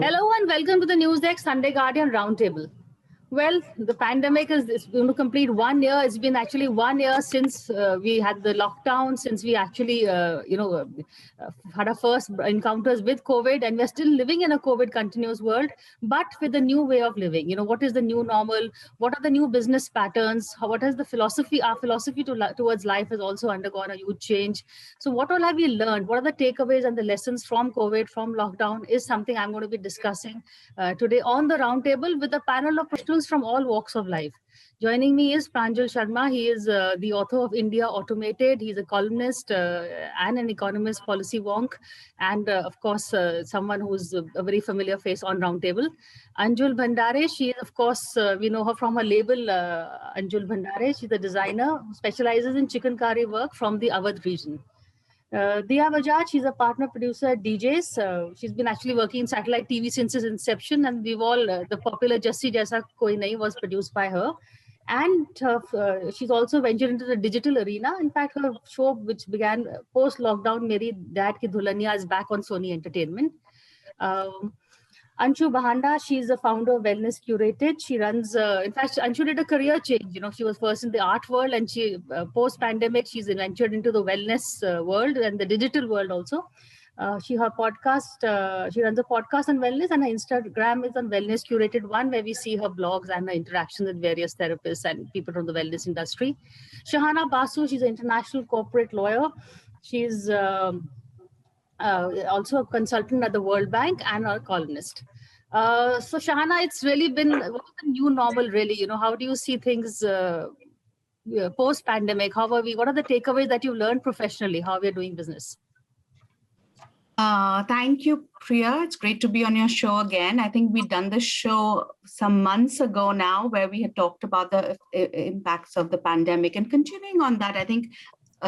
Hello and welcome to the Newsdesk Sunday Guardian Roundtable. Well, the pandemic is going to complete 1 year. It's been actually 1 year since we had the lockdown, since we actually, had our first encounters with COVID, and we're still living in a COVID continuous world, but with a new way of living. What is the new normal? What are the new business patterns? What is the philosophy? Our philosophy towards life has also undergone a huge change. So what all have we learned? What are the takeaways and the lessons from COVID, from lockdown, is something I'm going to be discussing today on the roundtable with a panel of professionals from all walks of life. Joining me is Pranjal Sharma. He is the author of India Automated. He's a columnist and an economist, policy wonk, and of course, someone who's a very familiar face on Roundtable. Anjul Bhandare, she is, of course, we know her from her label, Anjul Bhandare. She's a designer who specializes in chikankari work from the Awadh region. Diya Bajaj, she's a partner producer at DJs. She's been actually working in satellite TV since its inception, and we've all, the popular Jassi Jaisa Koi Nahi was produced by her. And she's also ventured into the digital arena. In fact, her show, which began post-lockdown, Meri Dad Ki Dulhania, is back on Sony Entertainment. Anshu Bahanda, she's the founder of Wellness Curated. She runs, in fact, Anshu did a career change. She was first in the art world, and she, post-pandemic, she's ventured into the wellness world and the digital world also. She runs a podcast on wellness, and her Instagram is on Wellness Curated One, where we see her blogs and her interactions with various therapists and people from the wellness industry. Shahana Basu, she's an international corporate lawyer. She's also a consultant at the World Bank and a columnist. So Shahana, it's really been, what is the new normal really? How do you see things post-pandemic? What are the takeaways that you learned professionally? How we are doing business? Thank you, Priya. It's great to be on your show again. I think we'd done this show some months ago now, where we had talked about the impacts of the pandemic. And continuing on that, I think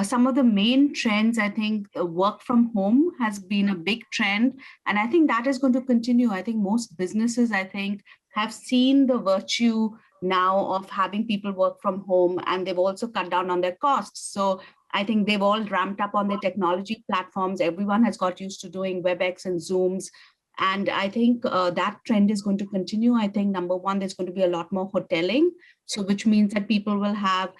some of the main trends, I think work from home has been a big trend. And I think that is going to continue. I think most businesses, have seen the virtue now of having people work from home, and they've also cut down on their costs. So I think they've all ramped up on their technology platforms. Everyone has got used to doing WebEx and Zooms. And I think that trend is going to continue. I think, number one, there's going to be a lot more hoteling. So which means that people will have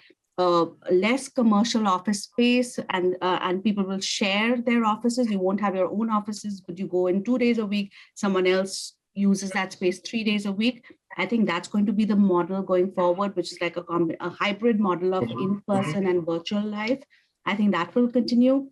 less commercial office space, and people will share their offices. You won't have your own offices, but you go in 2 days a week. Someone else uses that space 3 days a week. I think that's going to be the model going forward, which is like a hybrid model of in-person and virtual life. I think that will continue.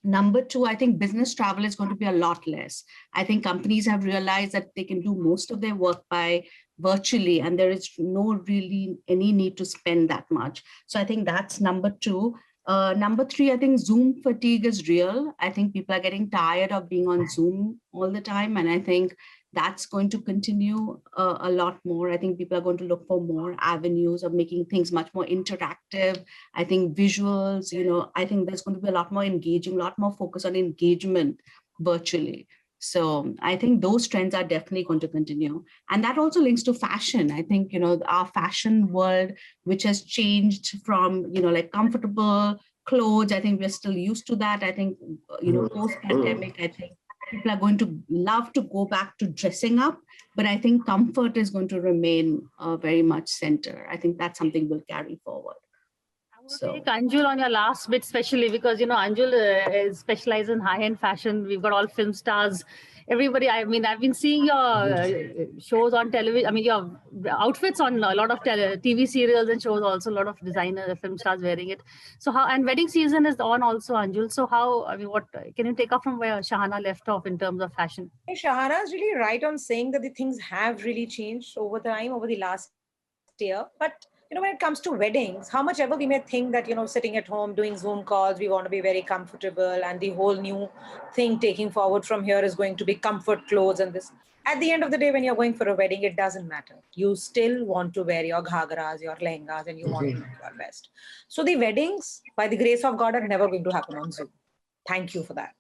Number two, I think business travel is going to be a lot less. I think companies have realized that they can do most of their work by virtually, and there is no really any need to spend that much. So I think that's number two. Number three, I think Zoom fatigue is real. I think people are getting tired of being on Zoom all the time. And I think that's going to continue a lot more. I think people are going to look for more avenues of making things much more interactive. I think visuals, I think there's going to be a lot more engaging, a lot more focus on engagement virtually. So I think those trends are definitely going to continue. And that also links to fashion. I think, our fashion world, which has changed from, like comfortable clothes, I think we're still used to that. I think, post-pandemic, I think people are going to love to go back to dressing up, but I think comfort is going to remain very much center. I think that's something we'll carry forward. So take Anjul on your last bit, especially because, Anjul is specialized in high-end fashion. We've got all film stars, everybody. I've been seeing your shows on television. Your outfits on a lot of TV serials and shows, also a lot of designer film stars wearing it. So and wedding season is on also, Anjul. So what can you take off from where Shahana left off in terms of fashion? Shahana is really right on saying that the things have really changed over time, over the last year. But when it comes to weddings, how much ever we may think that, sitting at home doing Zoom calls, we want to be very comfortable, and the whole new thing taking forward from here is going to be comfort clothes and this. At the end of the day, when you're going for a wedding, it doesn't matter. You still want to wear your ghagras, your lehengas, and you want to look your best. So the weddings, by the grace of God, are never going to happen on Zoom. Thank you for that.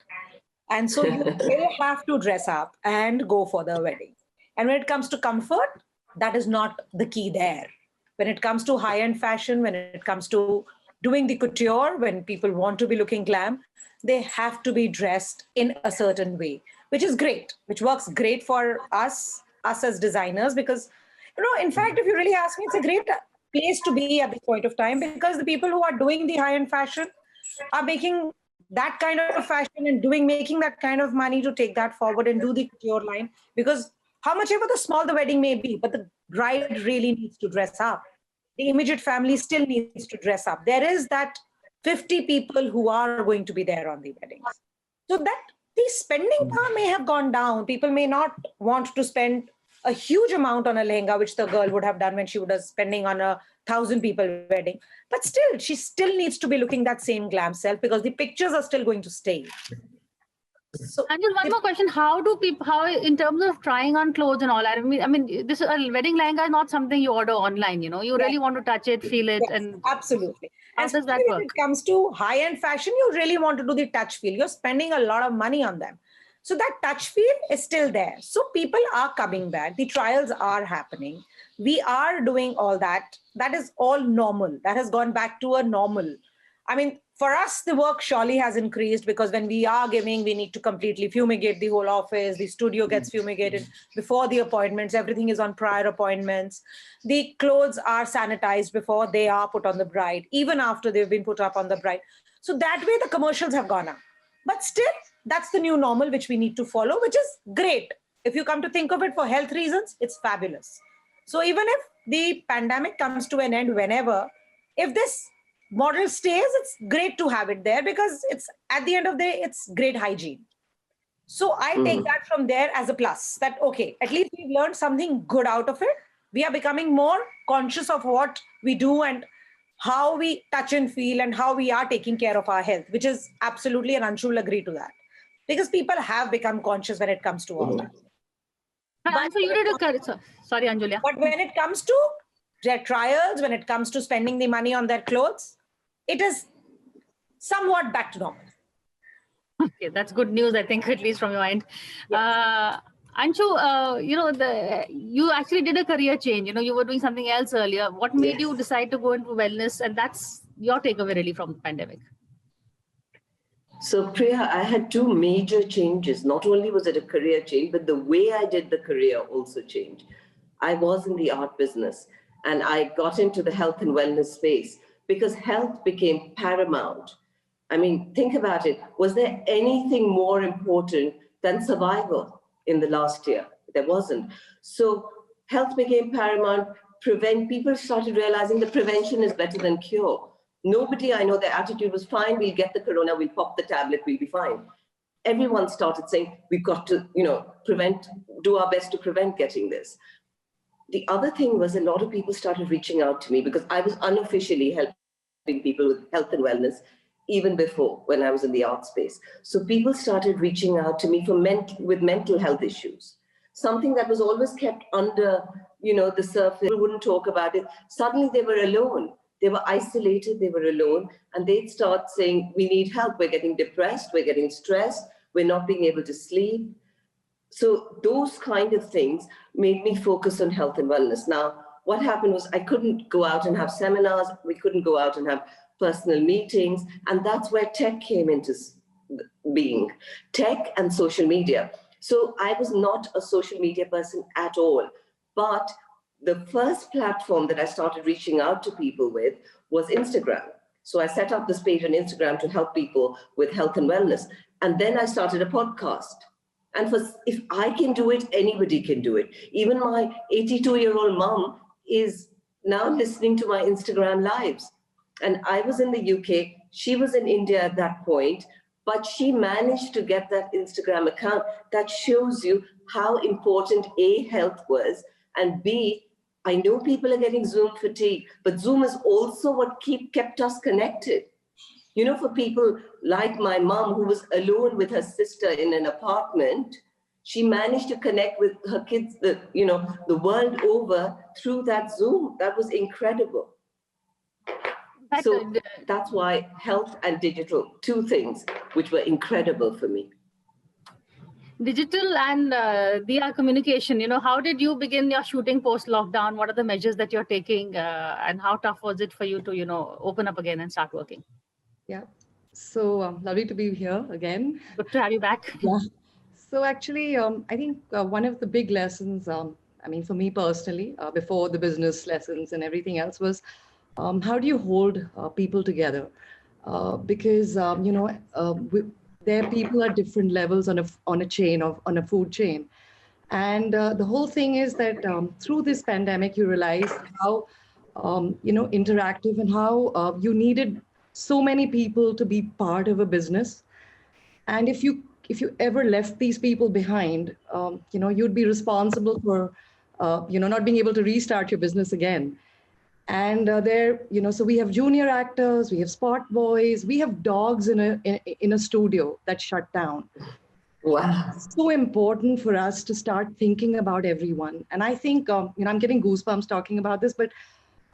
And so you will have to dress up and go for the wedding. And when it comes to comfort, that is not the key there. When it comes to high-end fashion, when it comes to doing the couture, when people want to be looking glam, they have to be dressed in a certain way. which is great, which works great for us as designers, because, in fact, if you really ask me, it's a great place to be at this point of time, because the people who are doing the high-end fashion are making that kind of fashion and making that kind of money to take that forward and do the couture line. Because how much ever the small the wedding may be, but the bride really needs to dress up. The immediate family still needs to dress up. There is that 50 people who are going to be there on the weddings. So that the spending power may have gone down. People may not want to spend a huge amount on a lehenga, which the girl would have done when she was spending on a 1,000 people wedding. But still, she still needs to be looking that same glam self, because the pictures are still going to stay. So, and just one more question: how in terms of trying on clothes and all? I mean, this wedding lehenga is not something you order online. You really want to touch it, feel it, and absolutely. How does that work? When it comes to high-end fashion, you really want to do the touch feel. You're spending a lot of money on them. So that touch feel is still there. So people are coming back. The trials are happening. We are doing all that. That is all normal. That has gone back to a normal. I mean, for us, the work surely has increased, because when we are giving, we need to completely fumigate the whole office. The studio gets fumigated before the appointments. Everything is on prior appointments. The clothes are sanitized before they are put on the bride, even after they've been put up on the bride. So that way the commercials have gone up. But still, that's the new normal which we need to follow, which is great. If you come to think of it for health reasons, it's fabulous. So even if the pandemic comes to an end whenever, if this model stays, it's great to have it there, because it's at the end of the day, it's great hygiene. So I take that from there as a plus, that, okay, at least we've learned something good out of it. We are becoming more conscious of what we do and how we touch and feel and how we are taking care of our health, which is absolutely, and Anshu will agree to that, because people have become conscious when it comes to all that. But so you did a sorry, Anjulia. But when it comes to their trials, when it comes to spending the money on their clothes, it is somewhat back to normal. Okay, that's good news, I think, at least from your end. Yes. Anshu, you actually did a career change. You were doing something else earlier. What made you decide to go into wellness? And that's your takeaway really from the pandemic. So Priya, I had two major changes. Not only was it a career change, but the way I did the career also changed. I was in the art business and I got into the health and wellness space because health became paramount. I mean, think about it. Was there anything more important than survival in the last year? There wasn't. So health became paramount. People started realizing that prevention is better than cure. Nobody, I know, their attitude was fine. We'll get the corona, we'll pop the tablet, we'll be fine. Everyone started saying, we've got to, do our best to prevent getting this. The other thing was a lot of people started reaching out to me because I was unofficially helping people with health and wellness even before, when I was in the art space. So people started reaching out to me with mental health issues, something that was always kept under, the surface. People wouldn't talk about it. Suddenly they were alone. They were isolated, they were alone, and they'd start saying, we need help. We're getting depressed, we're getting stressed, we're not being able to sleep. So those kind of things made me focus on health and wellness. Now, what happened was I couldn't go out and have seminars. We couldn't go out and have personal meetings. And that's where tech came into being, tech and social media. So I was not a social media person at all, but the first platform that I started reaching out to people with was Instagram. So I set up this page on Instagram to help people with health and wellness. And then I started a podcast. And if I can do it, anybody can do it. Even my 82-year-old mom is now listening to my Instagram lives. And I was in the UK, she was in India at that point, but she managed to get that Instagram account. That shows you how important A, health was, and B, I know people are getting Zoom fatigue, but Zoom is also what kept us connected. For people like my mom, who was alone with her sister in an apartment, she managed to connect with her kids, the world over through that Zoom. That was incredible. So that's why health and digital, two things which were incredible for me. Digital and Diya communication, how did you begin your shooting post-lockdown? What are the measures that you're taking and how tough was it for you to, open up again and start working? Yeah, so lovely to be here again. Good to have you back. Yeah. So actually, I think one of the big lessons, I mean, for me personally, before the business lessons and everything else was, how do you hold people together? Because there people are different levels on a chain on a food chain, and the whole thing is that through this pandemic, you realize how interactive and how you needed so many people to be part of a business. And if you ever left these people behind, you'd be responsible for not being able to restart your business again. And so we have junior actors, we have spot boys, we have dogs in a studio that shut down. Wow. It's so important for us to start thinking about everyone. And I think I'm getting goosebumps talking about this, but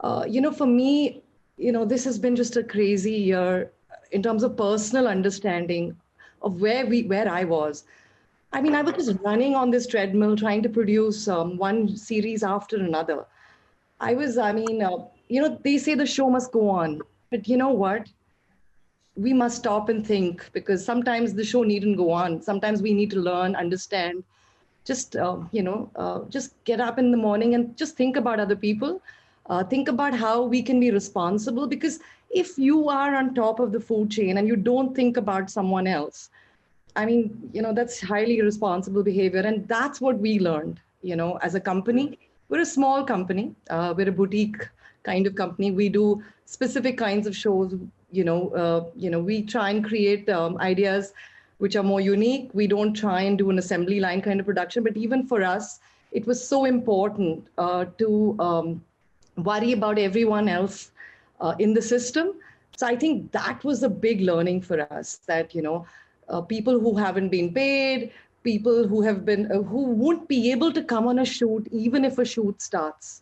for me, this has been just a crazy year in terms of personal understanding of where I was. I mean, I was just running on this treadmill trying to produce one series after another. They say the show must go on, but you know what? We must stop and think, because sometimes the show needn't go on. Sometimes we need to learn, understand, just get up in the morning and just think about other people. Think about how we can be responsible, because if you are on top of the food chain and you don't think about someone else, I mean, that's highly irresponsible behavior. And that's what we learned, as a company. We're a small company. We're a boutique kind of company. We do specific kinds of shows. We try and create ideas which are more unique. We don't try and do an assembly line kind of production. But even for us, it was so important to worry about everyone else in the system. So I think that was a big learning for us, that, people who haven't been paid, people who have been, who won't be able to come on a shoot, even if a shoot starts,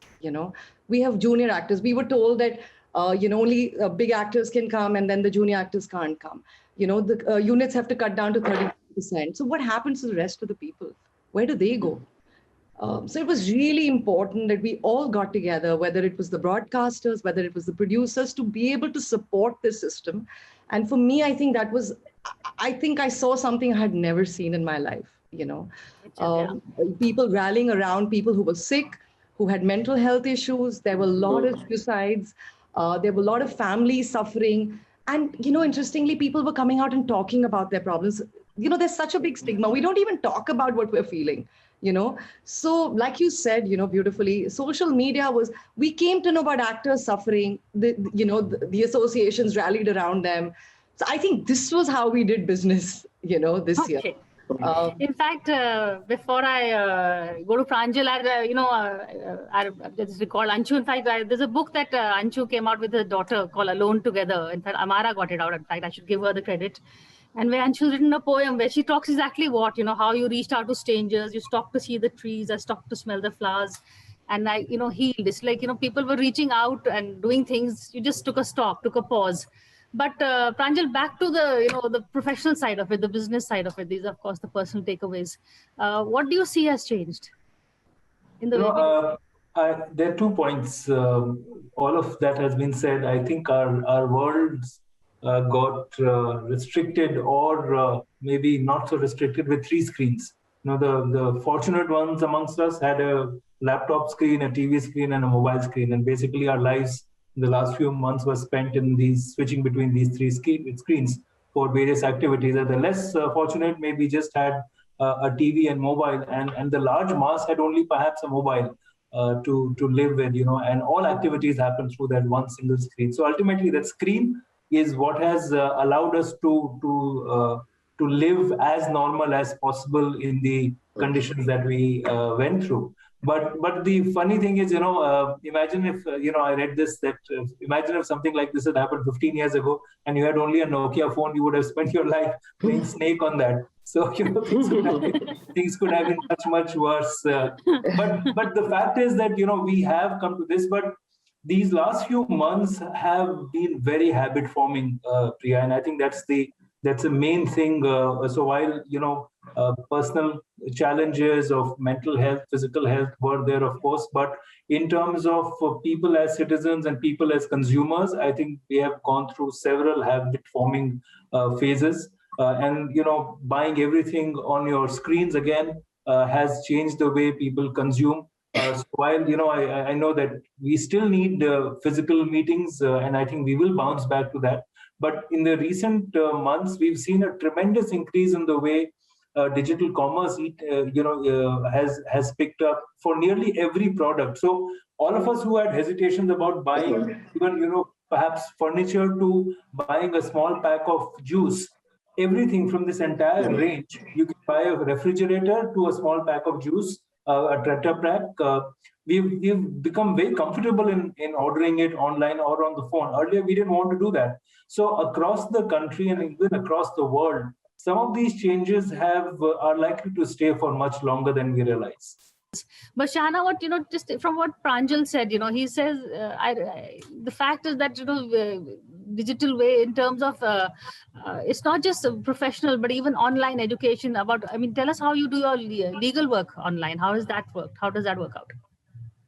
we have junior actors. We were told that, only big actors can come and then the junior actors can't come. The units have to cut down to 30%. So what happens to the rest of the people? Where do they go? So it was really important that we all got together, whether it was the broadcasters, whether it was the producers, to be able to support this system. And for me, I think I saw something I had never seen in my life, people rallying around people who were sick, who had mental health issues. There were a lot of suicides. There were a lot of families suffering. And, interestingly, people were coming out and talking about their problems. There's such a big stigma. We don't even talk about what we're feeling. So like you said, beautifully, social media we came to know about actors suffering, the associations rallied around them. So I think this was how we did business, this year. In fact, before I go to Pranjal, I just recall Anshu. In fact, there's a book that Anshu came out with her daughter called Alone Together. In fact, Amara got it out. In fact, I should give her the credit. And where Anshu's written a poem where she talks exactly how you reached out to strangers, you stopped to see the trees, I stopped to smell the flowers, and I, healed. It's like, people were reaching out and doing things. You just took a stop, took a pause. But Pranjal, back to the professional side of it, the business side of it. These are, of course, the personal takeaways. What do you see has changed in the there are 2 points. All of that has been said. I think our worlds got restricted, or maybe not so restricted, with 3 screens. The fortunate ones amongst us had a laptop screen, a TV screen, and a mobile screen. And basically our lives in the last few months were spent in switching between these 3 screens for various activities. And the less fortunate maybe just had a TV and mobile, and the large mass had only perhaps a mobile to live with, and all activities happen through that one single screen. So ultimately that screen is what has allowed us to live as normal as possible in the conditions that we went through. But the funny thing is, imagine if, I read this, that imagine if something like this had happened 15 years ago and you had only a Nokia phone, you would have spent your life playing Snake on that. So, things could have been much, much worse. But the fact is that, we have come to this, but these last few months have been very habit forming, Priya, and I think that's the main thing. So while, personal challenges of mental health, physical health were there, of course, but in terms of people as citizens and people as consumers, I think we have gone through several habit forming phases. and buying everything on your screens again has changed the way people consume. So while I know that we still need physical meetings, and I think we will bounce back to that. But in the recent months, we've seen a tremendous increase in the way digital commerce has picked up for nearly every product. So all of us who had hesitations about buying even perhaps furniture to buying a small pack of juice, everything from this entire range, you can buy a refrigerator to a small pack of juice, a Tetra Pak. We've become very comfortable in ordering it online or on the phone. Earlier, we didn't want to do that. So across the country and even across the world, some of these changes are likely to stay for much longer than we realize. But Shahana, just from what Pranjal said, he says the fact is that digital way in terms of it's not just professional but even online education. Tell us how you do your legal work online. How does that work? How does that work out?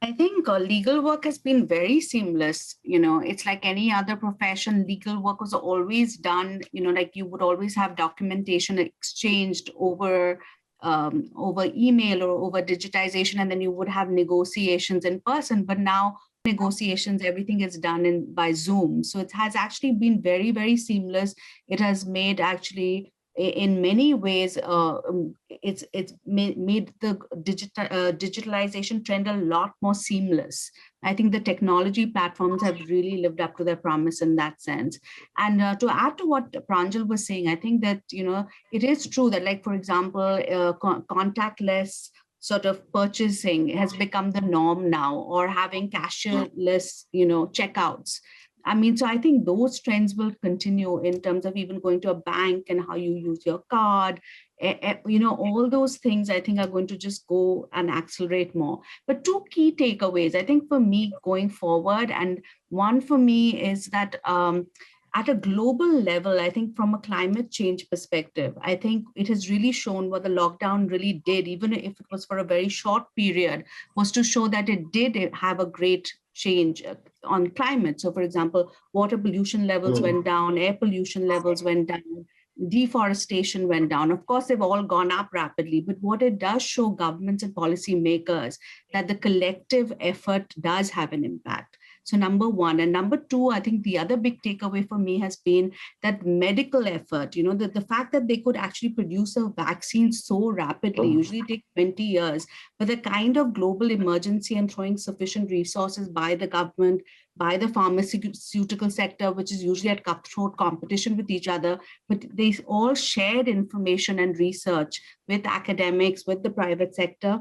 I think legal work has been very seamless. It's like any other profession. Legal work was always done, like you would always have documentation exchanged over email or over digitization, and then you would have negotiations in person. But now negotiations, everything is done by Zoom. So it has actually been very, very seamless. It has made actually, in many ways, it's made the digitalization trend a lot more seamless. I think the technology platforms have really lived up to their promise in that sense. And to add to what Pranjal was saying, I think that it is true that, like, for example, contactless sort of purchasing has become the norm now, or having cashierless checkouts. So I think those trends will continue in terms of even going to a bank and how you use your card. All those things I think are going to just go and accelerate more. But two key takeaways, I think, for me going forward, and one for me is that at a global level, I think from a climate change perspective, I think it has really shown what the lockdown really did, even if it was for a very short period, was to show that it did have a great change on climate. So, for example, water pollution levels went down, air pollution levels went down, deforestation went down. Of course, they've all gone up rapidly, but what it does show governments and policymakers that the collective effort does have an impact. So number one. And number two, I think the other big takeaway for me has been that medical effort, the fact that they could actually produce a vaccine so rapidly, usually take 20 years, but the kind of global emergency and throwing sufficient resources by the government, by the pharmaceutical sector, which is usually at cutthroat competition with each other, but they all shared information and research with academics, with the private sector.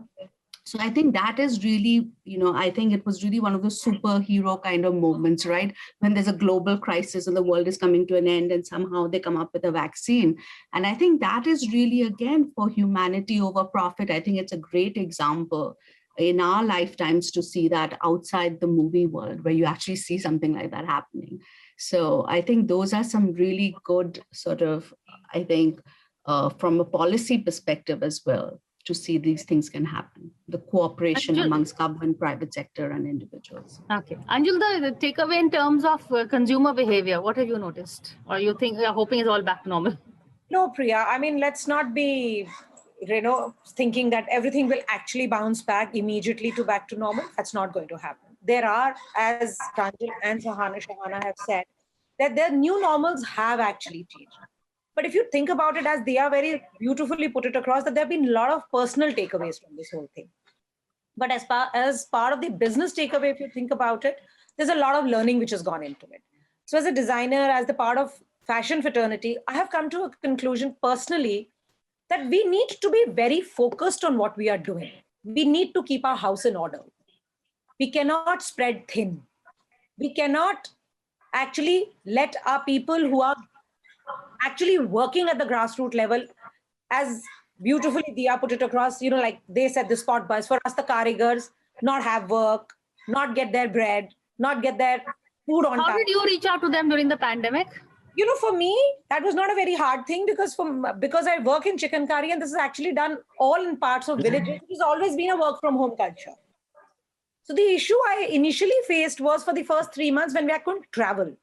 So I think that is really, I think it was really one of the superhero kind of moments, right? When there's a global crisis and the world is coming to an end and somehow they come up with a vaccine. And I think that is really, again, for humanity over profit. I think it's a great example in our lifetimes to see that outside the movie world, where you actually see something like that happening. So I think those are some really good sort of, I think, from a policy perspective as well, to see these things can happen, the cooperation amongst government, private sector, and individuals. Okay. Anjul, the takeaway in terms of consumer behavior, what have you noticed? Or you're hoping it's all back to normal? No, Priya, let's not be, thinking that everything will actually bounce back immediately back to normal. That's not going to happen. There are, as Pranjal and Shahana have said, that their new normals have actually changed. But if you think about it, as they are very beautifully put it across, that there have been a lot of personal takeaways from this whole thing. But as part of the business takeaway, if you think about it, there's a lot of learning which has gone into it. So as a designer, as the part of fashion fraternity, I have come to a conclusion personally that we need to be very focused on what we are doing. We need to keep our house in order. We cannot spread thin. We cannot actually let our people who are actually working at the grassroots level, as beautifully Diya put it across, like they said, the spot bus, for us, the karigars, not have work, not get their bread, not get their food on time. How did you reach out to them during the pandemic? For me, that was not a very hard thing, because I work in chicken curry, and this is actually done all in parts of villages. It has always been a work from home culture. So the issue I initially faced was for the first 3 months when I couldn't travel.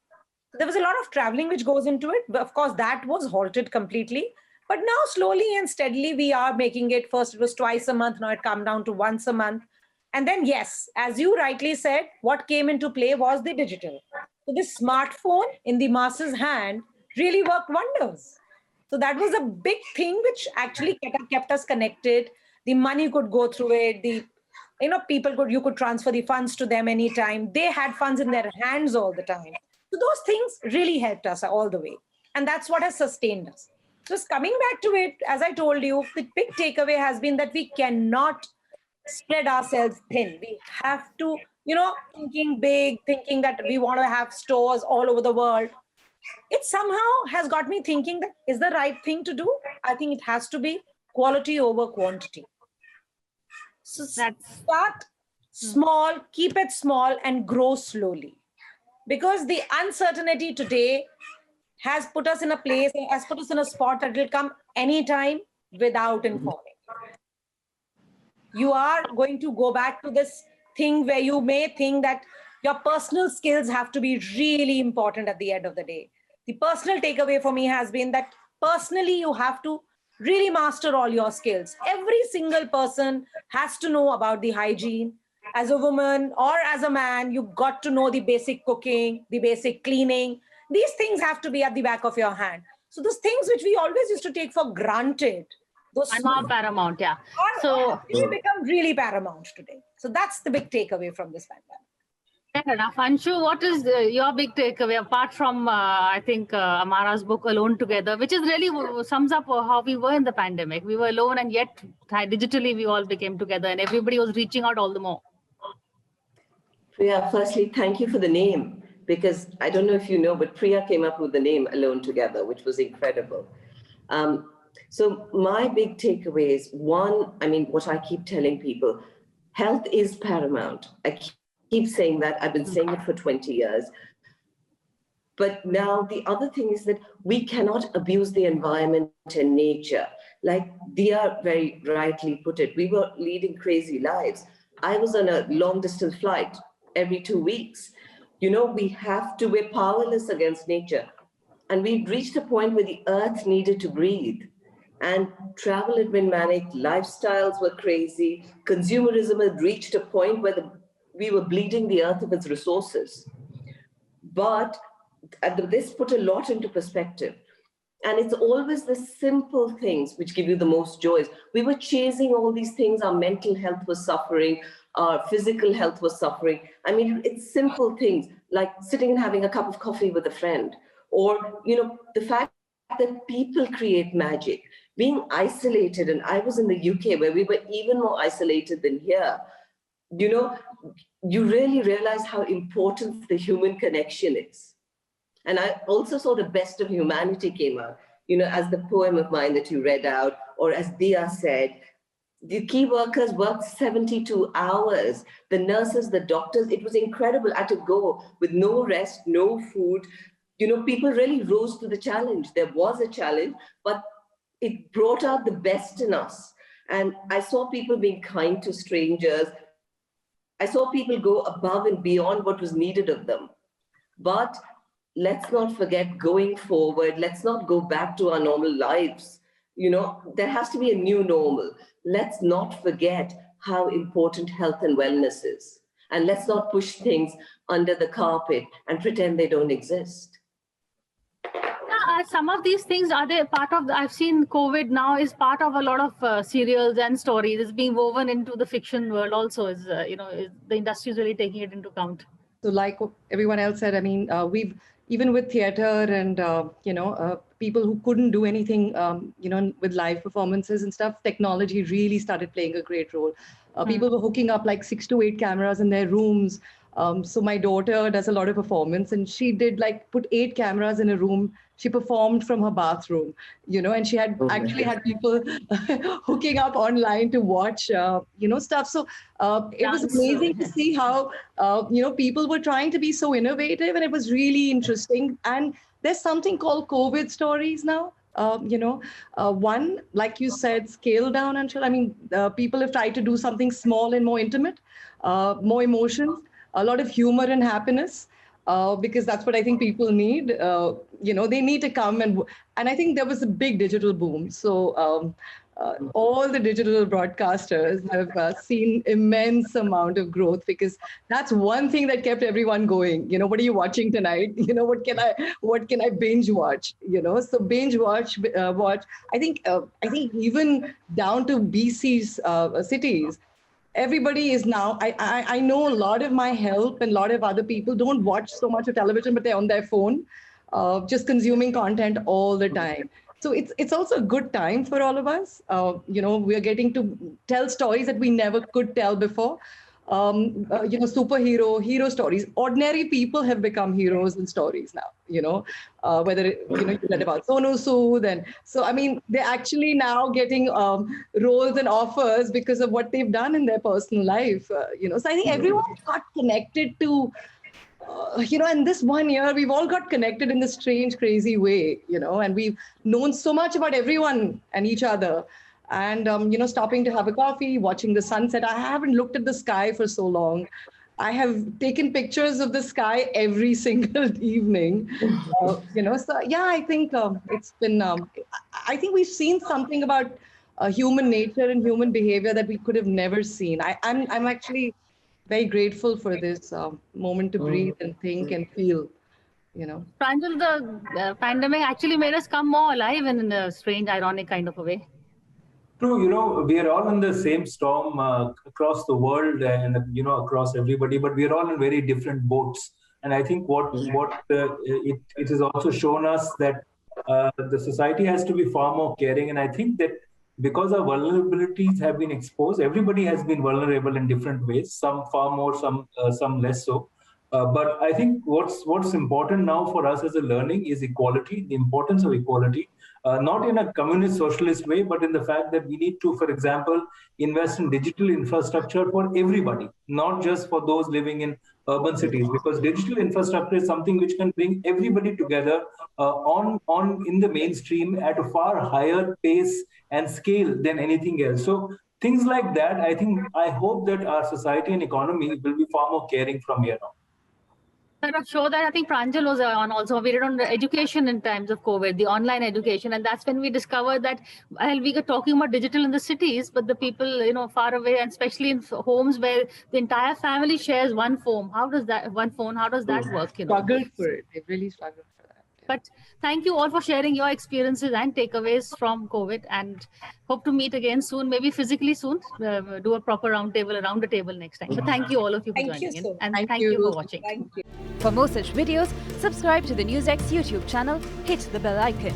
There was a lot of traveling which goes into it. But of course, that was halted completely. But now slowly and steadily, we are making it. First, it was twice a month. Now it come down to once a month. And then, yes, as you rightly said, what came into play was the digital. So this smartphone in the masses' hand really worked wonders. So that was a big thing which actually kept us connected. The money could go through it. You could transfer the funds to them anytime. They had funds in their hands all the time. So those things really helped us all the way. And that's what has sustained us. Just coming back to it, as I told you, the big takeaway has been that we cannot spread ourselves thin. We have to, thinking big, thinking that we want to have stores all over the world. It somehow has got me thinking that is the right thing to do. I think it has to be quality over quantity. So start small, keep it small, and grow slowly. Because the uncertainty today has put us in a place, has put us in a spot that will come anytime without informing. You are going to go back to this thing where you may think that your personal skills have to be really important at the end of the day. The personal takeaway for me has been that personally you have to really master all your skills. Every single person has to know about the hygiene. As a woman or as a man, you got to know the basic cooking, the basic cleaning. These things have to be at the back of your hand. So those things which we always used to take for granted, those are now paramount, yeah. So they become really paramount today. So that's the big takeaway from this pandemic. Fair enough. Anshu, what is your big takeaway apart from, I think, Amara's book, Alone Together, which is really sums up how we were in the pandemic. We were alone and yet digitally we all became together and everybody was reaching out all the more. Priya, firstly, thank you for the name, because I don't know if you know, but Priya came up with the name Alone Together, which was incredible. So my big takeaway is one, what I keep telling people, health is paramount. I keep saying that. I've been saying it for 20 years. But now the other thing is that we cannot abuse the environment and nature. Like Dia very rightly put it, we were leading crazy lives. I was on a long distance flight every 2 weeks. We're powerless against nature. And we reached a point where the earth needed to breathe. And travel had been manic, lifestyles were crazy, consumerism had reached a point where we were bleeding the earth of its resources. But this put a lot into perspective. And it's always the simple things which give you the most joys. We were chasing all these things. Our mental health was suffering. Our physical health was suffering. It's simple things like sitting and having a cup of coffee with a friend. Or, the fact that people create magic. Being isolated, and I was in the UK where we were even more isolated than here. You really realize how important the human connection is. And I also saw the best of humanity came out, as the poem of mine that you read out, or as Dia said, the key workers worked 72 hours, the nurses, the doctors, it was incredible. I had to go with no rest, no food. People really rose to the challenge. There was a challenge, but it brought out the best in us. And I saw people being kind to strangers. I saw people go above and beyond what was needed of them. But let's not forget going forward. Let's not go back to our normal lives. There has to be a new normal. Let's not forget how important health and wellness is. And let's not push things under the carpet and pretend they don't exist. Some of these things, are they part of, I've seen COVID now is part of a lot of serials and stories. It's being woven into the fiction world also, the industry is really taking it into account. So like everyone else said, we've, even with theater and, people who couldn't do anything, with live performances and stuff, technology really started playing a great role. People were hooking up like 6 to 8 cameras in their rooms. So my daughter does a lot of performance and she did put 8 cameras in a room. She performed from her bathroom, and she had actually had people hooking up online to watch, stuff. So it was amazing to see how, people were trying to be so innovative, and it was really interesting. And there's something called COVID stories now. One, like you said, scale down, Anshul. People have tried to do something small and more intimate, more emotions, a lot of humor and happiness. because that's what I think people need. They need to come and I think there was a big digital boom. So all the digital broadcasters have seen immense amount of growth, because that's one thing that kept everyone going. What are you watching tonight? What can I binge watch? So binge watch. I think even down to BC's cities, everybody is now. I know a lot of my help and a lot of other people don't watch so much of television, but they're on their phone, just consuming content all the time. So it's also a good time for all of us. We are getting to tell stories that we never could tell before. Hero stories. Ordinary people have become heroes in stories now. Whether you read about Sonu Sood, and so they're actually now getting roles and offers because of what they've done in their personal life. So I think everyone got connected to. In this 1 year, we've all got connected in this strange, crazy way, and we've known so much about everyone and each other. And, stopping to have a coffee, watching the sunset. I haven't looked at the sky for so long. I have taken pictures of the sky every single evening. So, I think it's been, I think we've seen something about human nature and human behavior that we could have never seen. I'm actually very grateful for this moment to breathe and think and feel, Pranjal, the pandemic actually made us come more alive in a strange, ironic kind of a way. True, we are all in the same storm across the world and, across everybody, but we are all in very different boats. And I think it has also shown us that the society has to be far more caring. And I think that because our vulnerabilities have been exposed, everybody has been vulnerable in different ways, some far more, some less so. But I think what's important now for us as a learning is equality, the importance of equality, not in a communist socialist way, but in the fact that we need to, for example, invest in digital infrastructure for everybody, not just for those living in urban cities, because digital infrastructure is something which can bring everybody together in the mainstream at a far higher pace and scale than anything else. So things like that, I hope that our society and economy will be far more caring from here on. I'm sure that I think Pranjal was on also. We did on education in times of COVID, the online education. And that's when we discovered that while we were talking about digital in the cities, but the people, far away, and especially in homes where the entire family shares one phone. How does that work? Struggled for it. They really struggled for that. Yeah. But thank you all for sharing your experiences and takeaways from COVID, and hope to meet again soon, maybe physically soon, do a proper round the table next time. But thank you all of you for joining in. And thank you for watching. Thank you. For more such videos, subscribe to the NewsX YouTube channel, hit the bell icon.